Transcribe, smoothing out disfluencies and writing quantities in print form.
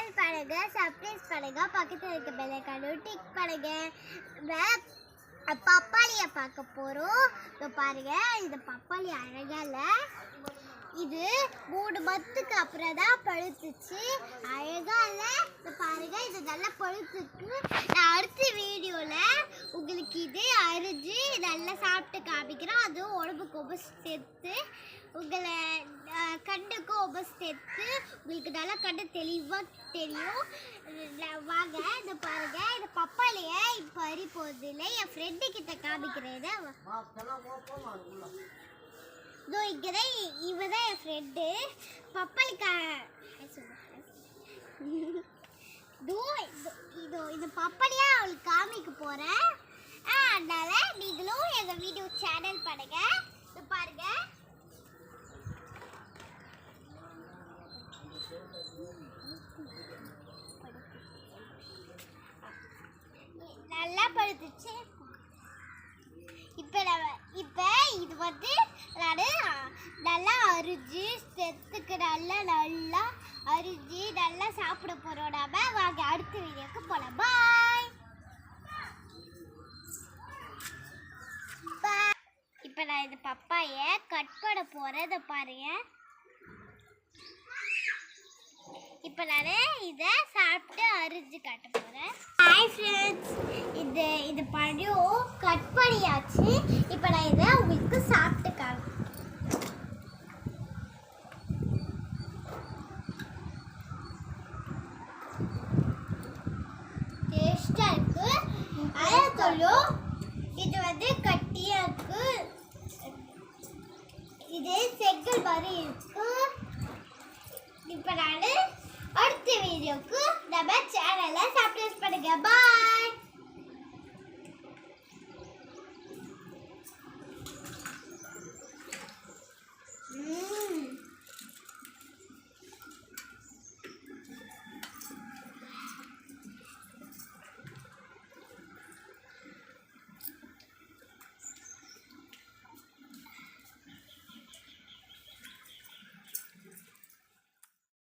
Channel பண்ணுங்க, subscribe பண்ணுங்க, பக்கத்துல இருக்க பெல் ஐகானை டிக் பண்ணுங்க. பப்பாளியை பார்க்க போறோம். இங்க பாருங்க, இது பப்பாளி அழகா இல்ல. இது 3 மந்த்துக்கு அப்புறம் தான் பழுத்துச்சு. அழகா இல்ல? இங்க பாருங்க, இது நல்லா பழுத்துருக்கு. நான் அடுத்த வீடியோல உங்களுக்கு இது அரிஞ்சு நல்லா சாப்பிட்டு காமிக்கிறேன். அதுவும் உடம்புக்கு ரொம்ப சேர்த்து, உங்களை கண்ணுக்கும் ரொம்ப சேர்த்து, உங்களுக்கு நல்லா கண்ணு தெளிவாக தெரியும். வாங்க, இந்த பாருங்க, இந்த பப்பாளியை இப்போ அரி போகுது இல்லை, என் ஃப்ரெண்டு கிட்ட காமிக்கிறேன். இதோ இங்கதான், இவதான் என் ஃப்ரெண்டு. பப்பாளிக்கா இதோ இந்த பப்பாளியா அவளுக்கு காமிக்க போறேன். அதனால நீங்களும் எங்க வீடியோ சேனல் பண்ணுங்க. பாருங்க, நல்லா பழுத்துச்சு. இப்ப இது வந்து நல்லா அரிஞ்சு செத்துக்கு நல்லா அரிஞ்சு நல்லா சாப்பிட போறோம். நாம வாங்க அடுத்த வீடியோக்கு போலாம். பாய். இப்ப நான் இந்த பப்பாய கட் பண்ண போறேன். பாருங்க, இப்ப நான் இதை சாப்பிட்டு அரிஞ்சு காட்ட போறேன். ஹாய் ஃப்ரெண்ட்ஸ், இது பழம் கட் பண்ணியாச்சு. இப்ப நான் இதை உங்களுக்கு சாப்பிட்டு காட்டுறேன். டேஸ்டா இருக்கு. அழகும் இது வந்து கட்டியா இருக்கு. இது செங்கல் மாதிரி இருக்கு.